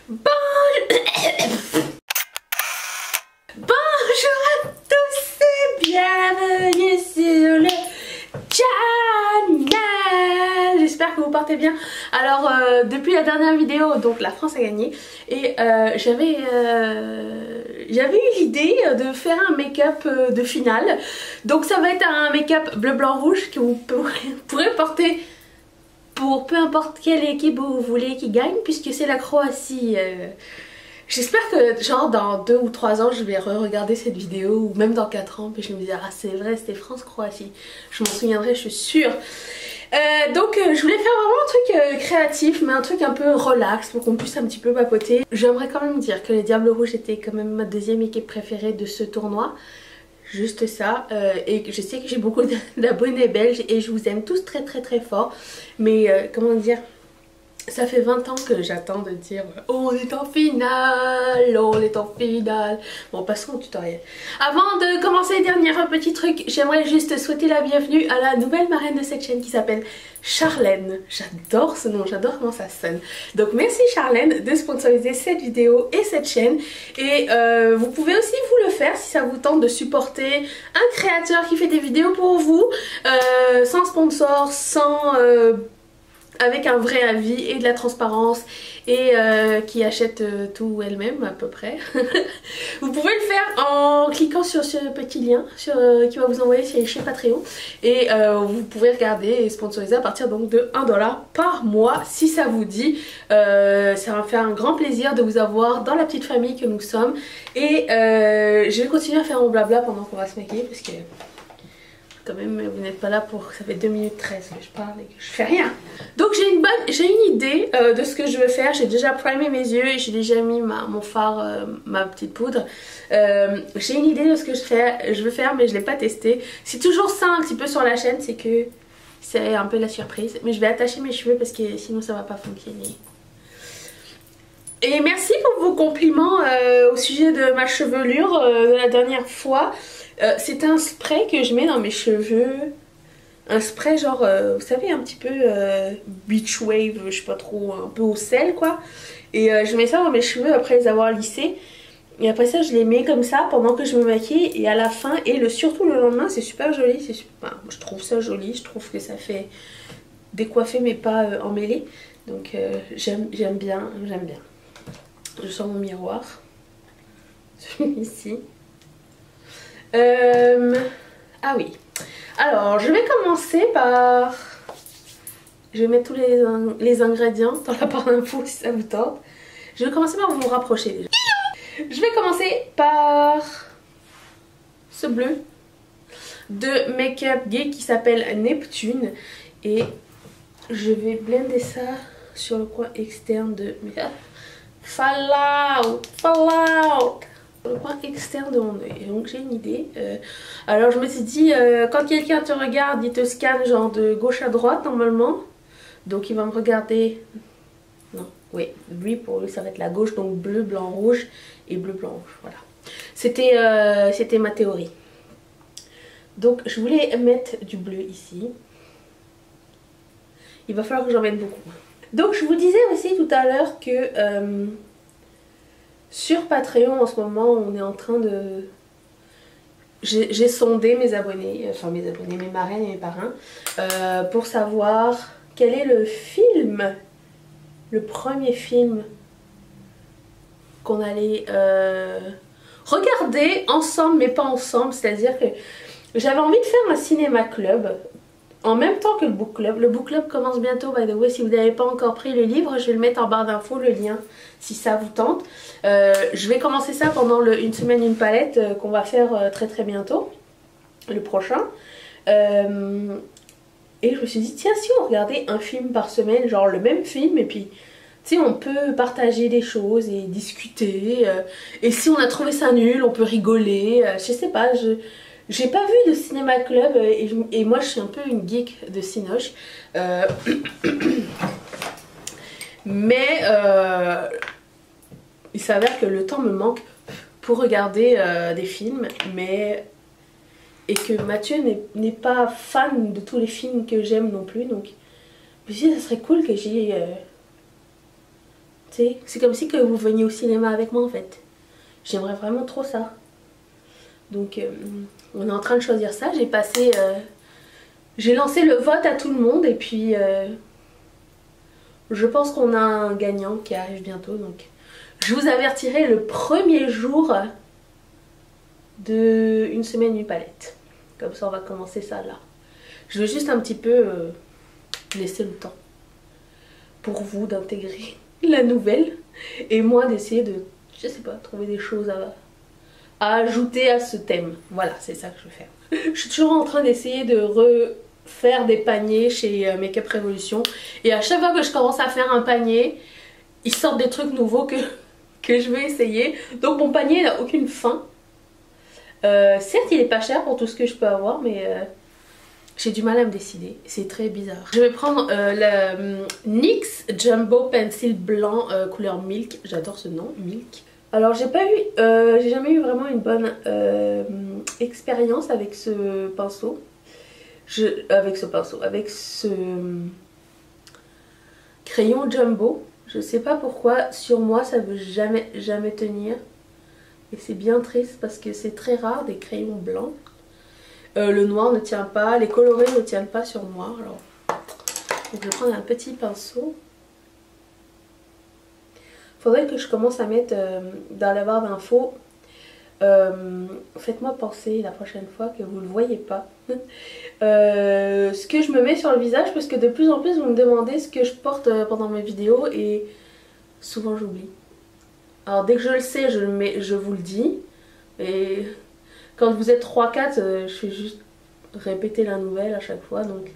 Bonjour à tous et bienvenue sur le channel. J'espère que vous portez bien. Alors depuis la dernière vidéo, donc la France a gagné et j'avais eu l'idée de faire un make-up de finale. Donc ça va être un make-up bleu blanc rouge que vous pourrez porter pour peu importe quelle équipe vous voulez qui gagne, puisque c'est la Croatie. J'espère que genre dans 2 ou 3 ans je vais re-regarder cette vidéo, ou même dans 4 ans, puis je me dirai ah c'est vrai c'était France-Croatie. Je m'en souviendrai, je suis sûre. Donc je voulais faire vraiment un truc créatif, mais un truc un peu relax pour qu'on puisse un petit peu papoter. J'aimerais quand même dire que les Diables Rouges étaient quand même ma deuxième équipe préférée de ce tournoi. Juste ça, et je sais que j'ai beaucoup d'abonnés belges et je vous aime tous très fort, mais comment dire, ça fait 20 ans que j'attends de dire on est en finale, on est en finale. Bon, passons au tutoriel. Avant de commencer, dernier petit truc, j'aimerais juste souhaiter la bienvenue à la nouvelle marraine de cette chaîne qui s'appelle Charlène. J'adore ce nom, j'adore comment ça sonne. Donc merci Charlène de sponsoriser cette vidéo et cette chaîne. Et vous pouvez aussi vous le faire si ça vous tente de supporter un créateur qui fait des vidéos pour vous, sans sponsor, sans... avec un vrai avis et de la transparence et qui achète tout elle-même à peu près. Vous pouvez le faire en cliquant sur ce petit lien qui va vous envoyer chez Patreon et vous pouvez regarder et sponsoriser à partir donc de 1 $ par mois si ça vous dit. Ça va me faire un grand plaisir de vous avoir dans la petite famille que nous sommes et je vais continuer à faire mon blabla pendant qu'on va se maquiller parce que quand même vous n'êtes pas là pour... ça fait 2 minutes 13 que je parle et que je fais rien. Donc j'ai une idée de ce que je veux faire. J'ai déjà primé mes yeux et j'ai déjà mis mon fard, ma petite poudre. J'ai une idée de ce que je veux faire mais je l'ai pas testé. C'est toujours ça un petit peu sur la chaîne, c'est que c'est un peu la surprise. Mais je vais attacher mes cheveux parce que sinon ça va pas fonctionner. Et merci pour vos compliments au sujet de ma chevelure de la dernière fois. C'est un spray que je mets dans mes cheveux. Un spray genre, vous savez, un petit peu beach wave, je sais pas trop, un peu au sel quoi. Et je mets ça dans mes cheveux après les avoir lissés. Et après ça je les mets comme ça pendant que je me maquille. Et à la fin, et surtout le lendemain, c'est super joli. Enfin, je trouve ça joli, je trouve que ça fait décoiffer mais pas emmêler. Donc j'aime bien. Je sors mon miroir. Celui-ci. Ah oui. Alors, je vais commencer par... Je vais mettre tous les ingrédients dans la barre d'infos si ça vous tente. Je vais commencer par vous rapprocher déjà. Je vais commencer par ce bleu de Make-up Gay qui s'appelle Neptune. Et je vais blender ça sur le coin externe de... Fallout! Le coin externe de mon œil. Et donc j'ai une idée. Alors je me suis dit, quand quelqu'un te regarde, il te scanne genre de gauche à droite normalement. Donc il va me regarder. Non, oui, lui pour lui ça va être la gauche, donc bleu, blanc, rouge et bleu, blanc, rouge. Voilà. C'était ma théorie. Donc je voulais mettre du bleu ici. Il va falloir que j'en mette beaucoup. Donc je vous disais aussi tout à l'heure que sur Patreon en ce moment on est en train de... J'ai sondé mes abonnés, mes marraines et mes parrains pour savoir quel est le premier film qu'on allait regarder ensemble mais pas ensemble. C'est-à-dire que j'avais envie de faire un cinéma club en même temps que le book club. Le book club commence bientôt, by the way. Si vous n'avez pas encore pris le livre, je vais le mettre en barre d'infos, le lien, si ça vous tente. Je vais commencer ça pendant une semaine, une palette qu'on va faire très bientôt, le prochain. Et je me suis dit, tiens, si on regardait un film par semaine, genre le même film, et puis, tu sais, on peut partager des choses et discuter. Et si on a trouvé ça nul, on peut rigoler. Je sais pas, j'ai pas vu de cinéma club et moi je suis un peu une geek de cinoche. Mais il s'avère que le temps me manque pour regarder des films, et que Mathieu n'est pas fan de tous les films que j'aime non plus. Donc je me suis dit ça serait cool que j'ai C'est comme si que vous veniez au cinéma avec moi en fait. J'aimerais vraiment trop ça. Donc on est en train de choisir ça. J'ai lancé le vote à tout le monde et puis je pense qu'on a un gagnant qui arrive bientôt. Donc je vous avertirai le premier jour de une semaine une palette. Comme ça on va commencer ça là. Je vais juste un petit peu laisser le temps pour vous d'intégrer la nouvelle et moi d'essayer de, je sais pas, trouver des choses à ajouter à ce thème. Voilà, c'est ça que je vais faire. Je suis toujours en train d'essayer de refaire des paniers chez Make Up Revolution et à chaque fois que je commence à faire un panier, ils sortent des trucs nouveaux que je vais essayer. Donc mon panier n'a aucune fin. Certes il est pas cher pour tout ce que je peux avoir, mais j'ai du mal à me décider, c'est très bizarre. Je vais prendre la NYX Jumbo Pencil blanc couleur Milk, j'adore ce nom, Milk. Alors j'ai jamais eu vraiment une bonne expérience avec ce pinceau. Avec ce crayon Jumbo. Je sais pas pourquoi, sur moi ça veut jamais tenir. Et c'est bien triste parce que c'est très rare des crayons blancs. Le noir ne tient pas, les colorés ne tiennent pas sur moi. Alors, donc je vais prendre un petit pinceau. Faudrait que je commence à mettre dans la barre d'infos. Faites-moi penser la prochaine fois que vous ne le voyez pas. Ce que je me mets sur le visage, parce que de plus en plus vous me demandez ce que je porte pendant mes vidéos et souvent j'oublie. Alors dès que je le sais, je vous le dis. Et quand vous êtes 3-4, je fais juste répéter la nouvelle à chaque fois, donc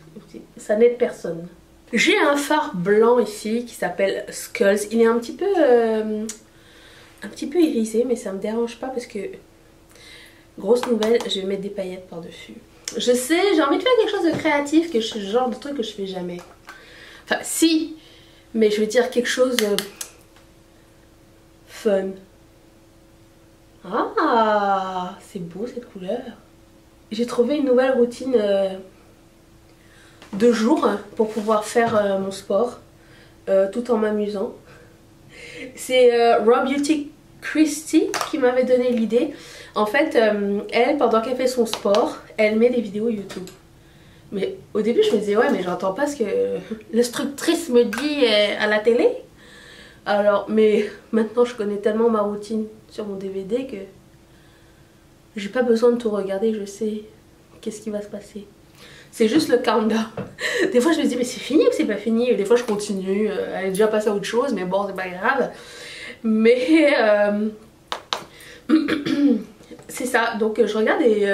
ça n'aide personne. J'ai un fard blanc ici qui s'appelle Skulls. Il est un petit peu irisé, mais ça me dérange pas parce que, grosse nouvelle, je vais mettre des paillettes par-dessus. Je sais, j'ai envie de faire quelque chose de créatif, genre de truc que je fais jamais. Enfin, si, mais je veux dire quelque chose fun. Ah, c'est beau cette couleur. J'ai trouvé une nouvelle routine de jour pour pouvoir faire mon sport tout en m'amusant. C'est Raw Beauty Christie qui m'avait donné l'idée. En fait, elle, pendant qu'elle fait son sport, elle met des vidéos YouTube. Mais au début, je me disais, ouais, mais j'entends pas ce que l'instructrice me dit à la télé. Alors, mais maintenant, je connais tellement ma routine sur mon DVD que j'ai pas besoin de tout regarder, je sais qu'est-ce qui va se passer. C'est juste le countdown. Des fois je me dis mais c'est fini ou c'est pas fini, et des fois je continue, elle est déjà passée à autre chose, mais bon c'est pas grave. Mais c'est ça, donc je regarde et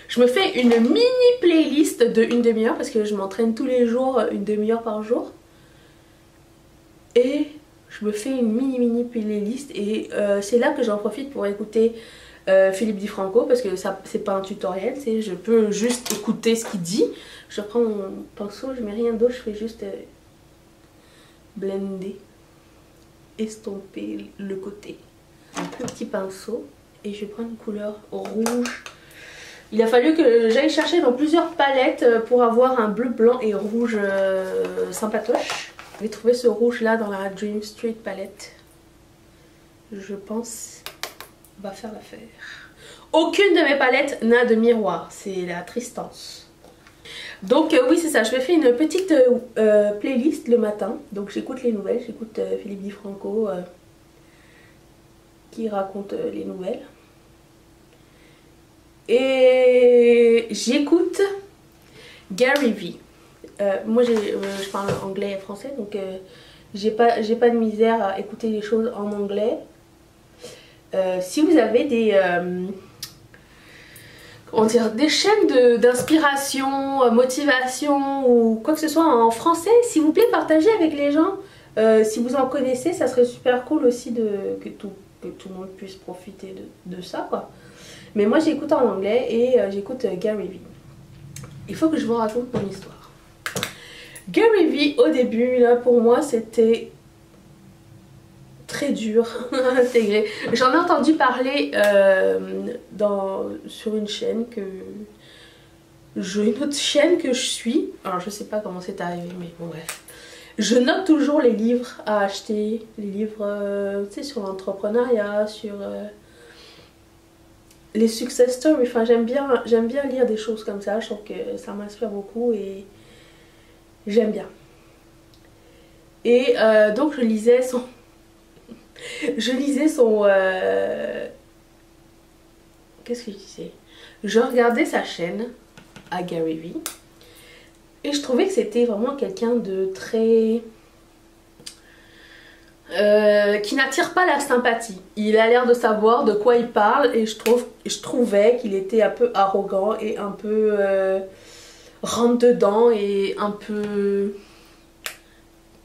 je me fais une mini playlist de une demi-heure parce que je m'entraîne tous les jours, une demi-heure par jour. Et je me fais une mini playlist et c'est là que j'en profite pour écouter Philippe DiFranco parce que ça c'est pas un tutoriel, je peux juste écouter ce qu'il dit. Je prends mon pinceau, je mets rien d'autre, je fais juste blender, estomper le côté. Un petit pinceau et je vais prendre une couleur rouge. Il a fallu que j'aille chercher dans plusieurs palettes pour avoir un bleu, blanc et rouge sympatoche. J'ai trouvé ce rouge là dans la Dream Street palette. Je pense va faire l'affaire. Aucune de mes palettes n'a de miroir, c'est la tristance. Donc oui c'est ça, je me fais une petite playlist le matin. Donc j'écoute les nouvelles, j'écoute Philippe DiFranco qui raconte les nouvelles. Et j'écoute Gary Vee. Moi je parle anglais et français, donc j'ai pas de misère à écouter les choses en anglais. Si vous avez des des chaînes d'inspiration, motivation ou quoi que ce soit en français, s'il vous plaît partagez avec les gens. Si vous en connaissez, ça serait super cool aussi que tout le monde puisse profiter de ça quoi. Mais moi j'écoute en anglais et j'écoute Gary Vee. Il faut que je vous raconte mon histoire. Gary Vee au début là pour moi c'était très dur à intégrer. J'en ai entendu parler sur une chaîne une autre chaîne que je suis. Alors je sais pas comment c'est arrivé mais bon bref. Je note toujours les livres à acheter, les livres tu sais, sur l'entrepreneuriat, sur les success stories. Enfin, j'aime bien lire des choses comme ça. Je trouve que ça m'inspire beaucoup et j'aime bien. Et donc je lisais son... Qu'est-ce que je disais? Je regardais sa chaîne à Gary Vee. Et je trouvais que c'était vraiment quelqu'un de très... qui n'attire pas la sympathie. Il a l'air de savoir de quoi il parle et je trouvais qu'il était un peu arrogant et un peu rentre dedans et un peu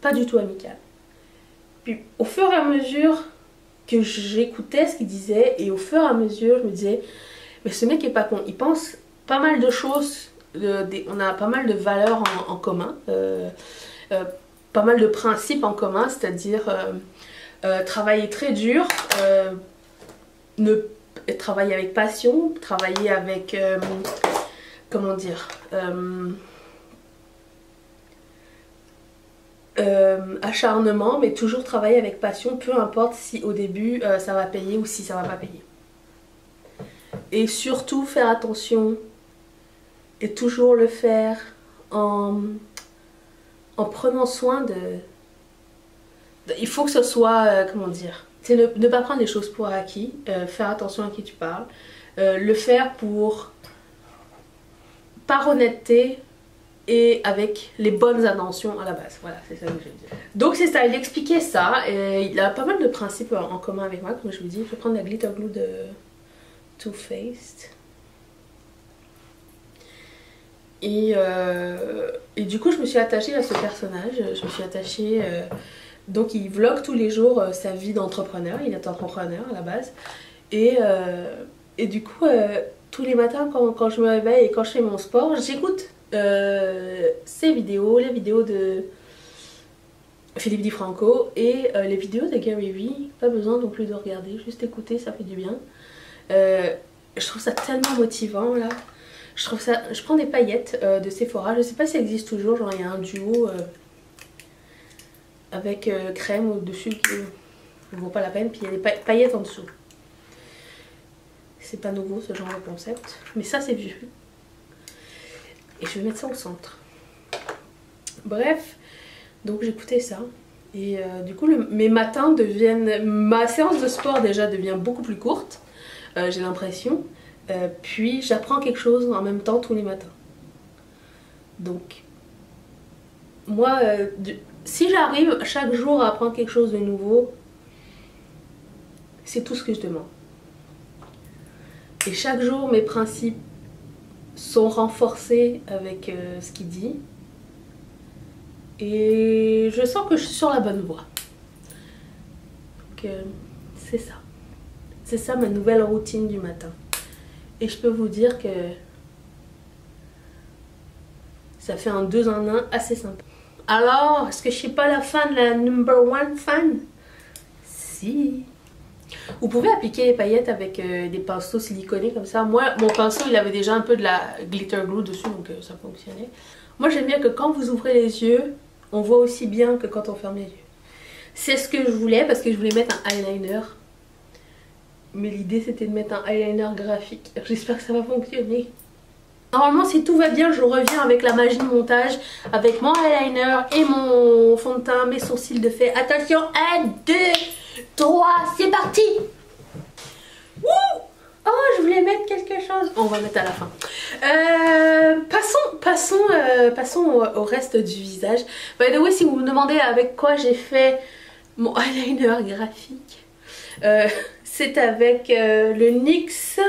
pas du tout amical. Puis au fur et à mesure que j'écoutais ce qu'il disait et au fur et à mesure je me disais mais ce mec est pas con, il pense pas mal de choses, on a pas mal de valeurs en commun. Pas mal de principes en commun, c'est-à-dire travailler très dur, travailler avec passion, travailler avec, comment dire, acharnement, mais toujours travailler avec passion, peu importe si au début ça va payer ou si ça va pas payer. Et surtout faire attention et toujours le faire en prenant soin il faut que ce soit, comment dire, c'est ne pas prendre les choses pour acquis, faire attention à qui tu parles, le faire par honnêteté et avec les bonnes intentions à la base. Voilà, c'est ça que je veux dire. Donc c'est ça, il expliquait ça, et il a pas mal de principes en commun avec moi, comme je vous dis. Je vais prendre la glitter glue de Too Faced. Et du coup je me suis attachée à ce personnage, je me suis attachée... donc il vlog tous les jours sa vie d'entrepreneur, il est entrepreneur à la base. Et du coup tous les matins quand je me réveille et quand je fais mon sport, j'écoute ses vidéos, les vidéos de Philippe DiFranco et les vidéos de Gary Vee. Pas besoin non plus de regarder, juste écouter, ça fait du bien. Je trouve ça tellement motivant là. Je trouve ça... Je prends des paillettes de Sephora, je sais pas si ça existe toujours, genre il y a un duo avec crème au-dessus qui ne vaut pas la peine, puis il y a des paillettes en dessous. C'est pas nouveau ce genre de concept, mais ça c'est vieux. Et je vais mettre ça au centre. Bref, donc j'écoutais ça. Et du coup mes matins deviennent... Ma séance de sport déjà devient beaucoup plus courte, j'ai l'impression. Puis j'apprends quelque chose en même temps tous les matins. Donc moi, si j'arrive chaque jour à apprendre quelque chose de nouveau, c'est tout ce que je demande. Et chaque jour mes principes sont renforcés avec ce qu'il dit. Et je sens que je suis sur la bonne voie. Donc c'est ça. C'est ça ma nouvelle routine du matin. Et je peux vous dire que ça fait un 2 en 1 assez sympa. Alors, est-ce que je suis pas la fan, la #1 fan? Si. Vous pouvez appliquer les paillettes avec des pinceaux siliconés comme ça. Moi, mon pinceau, il avait déjà un peu de la glitter glue dessus, donc ça fonctionnait. Moi, j'aime bien que quand vous ouvrez les yeux, on voit aussi bien que quand on ferme les yeux. C'est ce que je voulais, parce que je voulais mettre un eyeliner. Mais l'idée c'était de mettre un eyeliner graphique. J'espère que ça va fonctionner. Normalement si tout va bien je reviens avec la magie de montage, avec mon eyeliner et mon fond de teint, mes sourcils de fait. Attention, 1, 2, 3, c'est parti. Wouh! Oh, je voulais mettre quelque chose. On va mettre à la fin. Passons au reste du visage. By the way, si vous me demandez avec quoi j'ai fait mon eyeliner graphique, c'est avec le NYX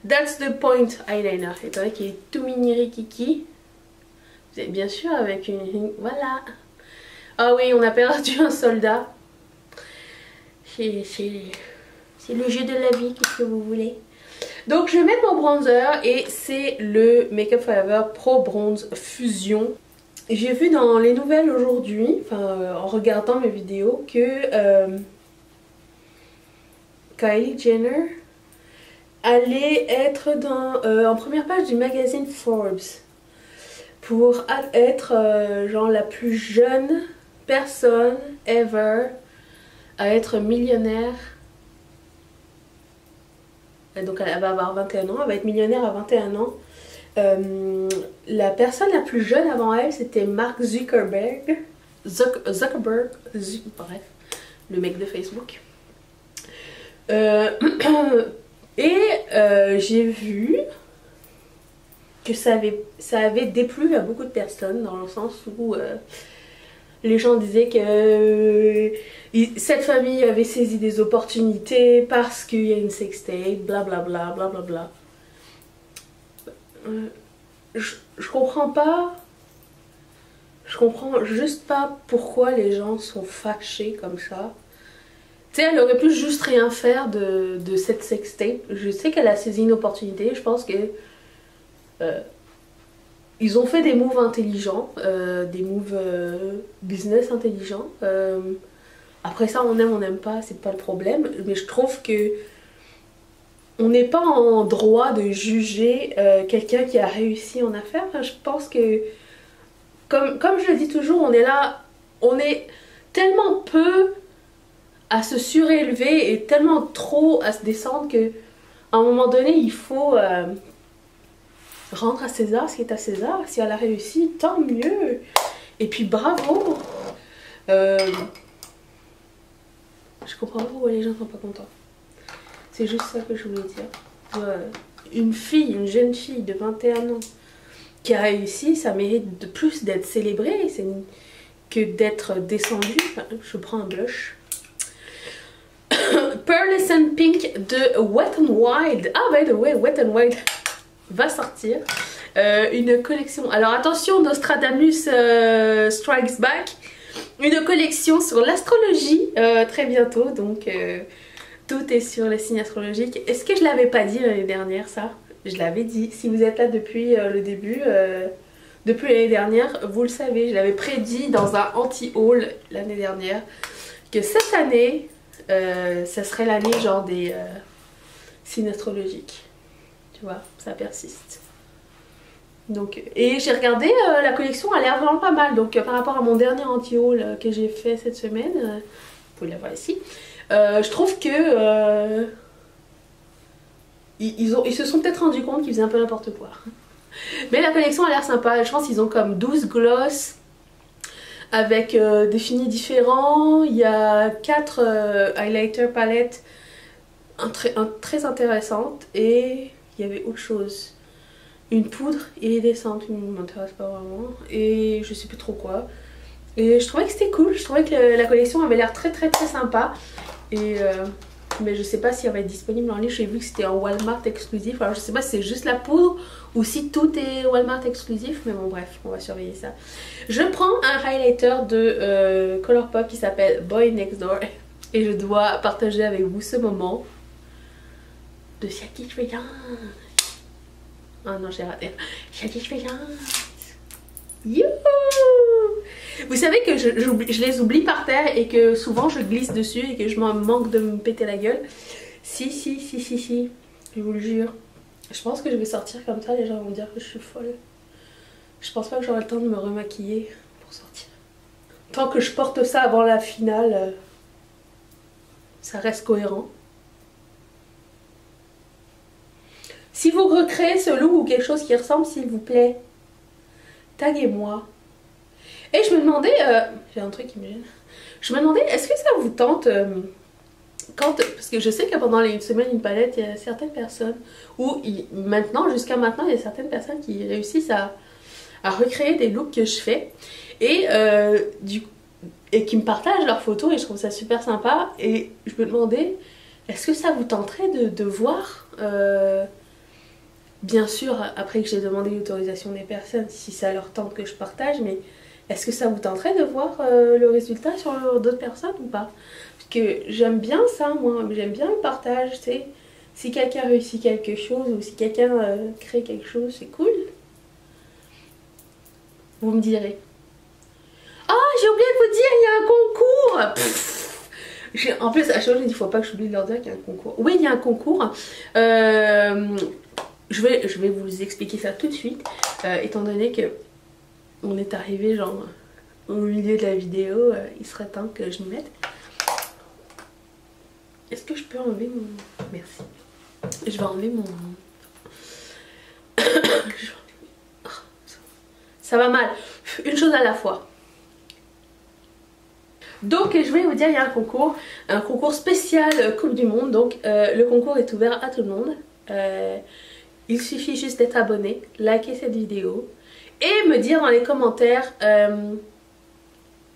That's the Point Eyeliner. Étant donné qu'il est tout mini rikiki. Vous êtes bien sûr avec une... Voilà. Ah oui, on a perdu un soldat. C'est le jeu de la vie, qu'est-ce que vous voulez. Donc je vais mettre mon bronzer et c'est le Make Up For Ever Pro Bronze Fusion. J'ai vu dans les nouvelles aujourd'hui, enfin en regardant mes vidéos, que Kylie Jenner allait être en première page du magazine Forbes pour être genre la plus jeune personne ever à être millionnaire. Donc elle va avoir 21 ans, elle va être millionnaire à 21 ans. La personne la plus jeune avant elle, c'était Mark Zuckerberg. Bref, le mec de Facebook. J'ai vu que ça avait déplu à beaucoup de personnes, dans le sens où les gens disaient que cette famille avait saisi des opportunités parce qu'il y a une sextape, blablabla, blablabla. Je comprends pas. Je comprends juste pas pourquoi les gens sont fâchés comme ça. Tu sais, elle aurait pu juste rien faire de cette sextape. Je sais qu'elle a saisi une opportunité. Je pense que ils ont fait des moves intelligents, des moves business intelligents. Après ça, on aime, on n'aime pas, c'est pas le problème. Mais je trouve que on n'est pas en droit de juger quelqu'un qui a réussi en affaires. Enfin, je pense que, comme je le dis toujours, on est là, on est tellement peu à se surélever et tellement trop à se descendre que à un moment donné, il faut rendre à César ce qui est à César. Si elle a réussi, tant mieux. Et puis bravo. Je comprends pas pourquoi les gens sont pas contents. C'est juste ça que je voulais dire. Une fille, une jeune fille de 21 ans qui a réussi, ça mérite de plus d'être célébré que d'être descendu. Enfin, je prends un blush. Pearlescent Pink de Wet n Wild. Ah, by the way, Wet n Wild va sortir. Une collection. Alors attention, Nostradamus Strikes Back. Une collection sur l'astrologie très bientôt. Donc tout est sur les signes astrologiques. Est-ce que je l'avais pas dit l'année dernière ça? Je l'avais dit. Si vous êtes là depuis le début, depuis l'année dernière, vous le savez. Je l'avais prédit dans un anti-haul l'année dernière que cette année, ça serait l'année genre des signes astrologiques. Tu vois, ça persiste. Donc, et j'ai regardé, la collection a l'air vraiment pas mal. Donc par rapport à mon dernier anti-haul que j'ai fait cette semaine, vous pouvez la voir ici, je trouve que ils se sont peut-être rendus compte qu'ils faisaient un peu n'importe quoi. Mais la collection a l'air sympa. Je pense qu'ils ont comme 12 gloss avec des finis différents. Il y a 4 highlighter palettes très intéressantes. Et il y avait autre chose. Une poudre iridescente qui ne m'intéresse pas vraiment. Et je sais plus trop quoi. Et je trouvais que c'était cool. Je trouvais que la collection avait l'air très sympa. Et mais je sais pas si elle va être disponible en ligne. J'ai vu que c'était en Walmart exclusif. Alors je sais pas si c'est juste la poudre ou si tout est Walmart exclusif. Mais bon bref, on va surveiller ça. Je prends un highlighter de Colourpop qui s'appelle Boy Next Door. Et je dois partager avec vous ce moment de satisfaction. Oh non, j'ai raté. Satisfaction. Youhou! Vous savez que je les oublie par terre et que souvent je glisse dessus et que je manque de me péter la gueule. Si, je vous le jure. Je pense que je vais sortir comme ça, les gens vont dire que je suis folle. Je pense pas que j'aurai le temps de me remaquiller pour sortir. Tant que je porte ça avant la finale, ça reste cohérent. Si vous recréez ce look ou quelque chose qui ressemble, s'il vous plaît, taguez-moi. Et je me demandais, j'ai un truc qui me gêne. Je me demandais, est-ce que ça vous tente parce que je sais que pendant les semaines une palette, il y a certaines personnes, ou jusqu'à maintenant, il y a certaines personnes qui réussissent à recréer des looks que je fais. Et qui me partagent leurs photos et je trouve ça super sympa. Et je me demandais, est-ce que ça vous tenterait de voir, bien sûr après que j'ai demandé l'autorisation des personnes, si ça leur tente que je partage, mais est-ce que ça vous tenterait de voir le résultat sur d'autres personnes ou pas? Parce que j'aime bien ça, moi, j'aime bien le partage, tu sais. Si quelqu'un réussit quelque chose ou si quelqu'un crée quelque chose, c'est cool. Vous me direz. Ah, j'ai oublié de vous dire, il y a un concours. En plus, à chaque fois, je dis, il faut pas que j'oublie de leur dire qu'il y a un concours. Oui, il y a un concours. Je vais vous expliquer ça tout de suite, étant donné que on est arrivé genre au milieu de la vidéo, il serait temps que je m'y mette. Est-ce que je peux enlever mon... Merci. Je vais enlever mon... Ça va mal. Une chose à la fois. Donc je vais vous dire, il y a un concours spécial Coupe du Monde. Donc le concours est ouvert à tout le monde. Il suffit juste d'être abonné, liker cette vidéo et me dire dans les commentaires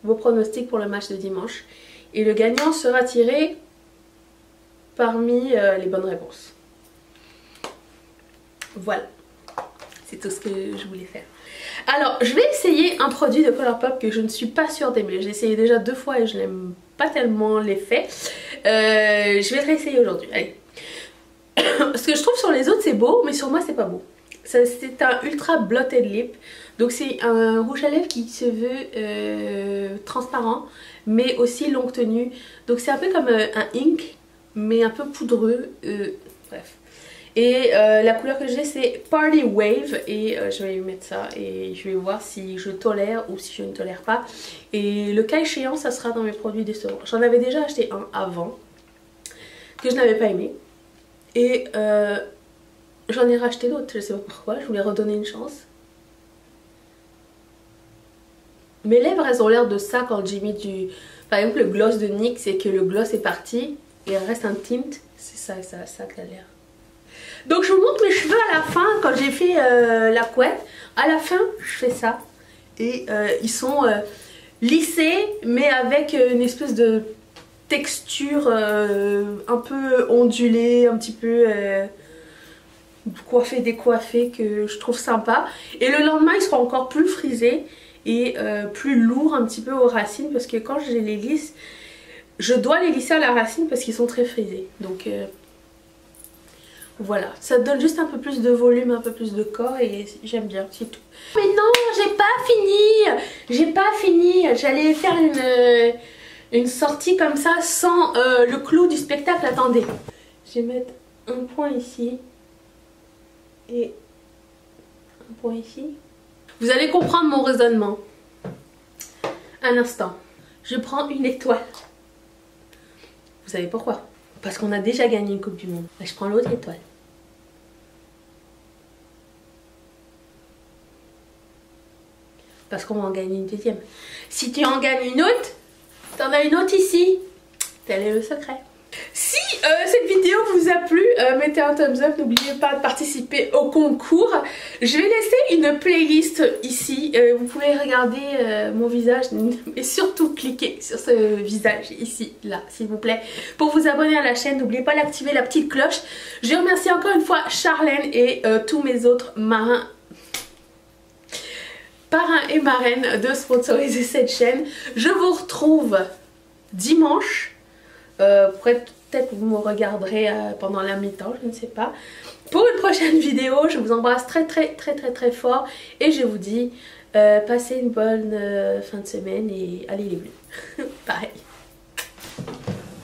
vos pronostics pour le match de dimanche. Et le gagnant sera tiré parmi les bonnes réponses. Voilà, c'est tout ce que je voulais faire. Alors, je vais essayer un produit de Colourpop que je ne suis pas sûre d'aimer. J'ai essayé déjà 2 fois et je n'aime pas tellement l'effet. Je vais le réessayer aujourd'hui. Allez. Ce que je trouve sur les autres c'est beau, mais sur moi c'est pas beau. C'est un Ultra Blotted Lip. Donc c'est un rouge à lèvres qui se veut transparent, mais aussi longue tenue. Donc c'est un peu comme un ink, mais un peu poudreux. Bref. Et la couleur que j'ai c'est Party Wave et je vais lui mettre ça et je vais voir si je tolère ou si je ne tolère pas. Et le cas échéant ça sera dans mes produits décevants. J'en avais déjà acheté un avant que je n'avais pas aimé et j'en ai racheté d'autres, je sais pas pourquoi, je voulais redonner une chance. Mes lèvres elles ont l'air de ça quand j'ai mis du... Par exemple le gloss de NYX, c'est que le gloss est parti et il reste un tint, c'est ça que a l'air. Donc je vous montre mes cheveux à la fin, quand j'ai fait la couette. À la fin, je fais ça. Et ils sont lissés, mais avec une espèce de texture un peu ondulée, un petit peu coiffée, décoiffée, que je trouve sympa. Et le lendemain, ils seront encore plus frisés et plus lourds un petit peu aux racines. Parce que quand je les lisse, je dois les lisser à la racine parce qu'ils sont très frisés. Donc... voilà, ça donne juste un peu plus de volume, un peu plus de corps et j'aime bien, c'est tout. Mais non, j'ai pas fini. J'allais faire une sortie comme ça sans le clou du spectacle. Attendez, je vais mettre un point ici et un point ici. Vous allez comprendre mon raisonnement. Un instant, je prends une étoile. Vous savez pourquoi? Parce qu'on a déjà gagné une Coupe du Monde. Je prends l'autre étoile. Parce qu'on va en gagner une deuxième. Si tu en gagnes une autre, t'en as une autre ici. Tel est le secret. Si cette vidéo vous a plu, mettez un thumbs up. N'oubliez pas de participer au concours. Je vais laisser une playlist ici. Vous pouvez regarder mon visage. Et surtout cliquer sur ce visage ici, là, s'il vous plaît. Pour vous abonner à la chaîne, n'oubliez pas d'activer la petite cloche. Je remercie encore une fois Charlène et tous mes autres parrains et marraines de sponsoriser cette chaîne. Je vous retrouve dimanche. Peut-être vous me regarderez pendant la mi-temps, je ne sais pas. Pour une prochaine vidéo, je vous embrasse très fort. Et je vous dis, passez une bonne fin de semaine et allez les bleus. Pareil.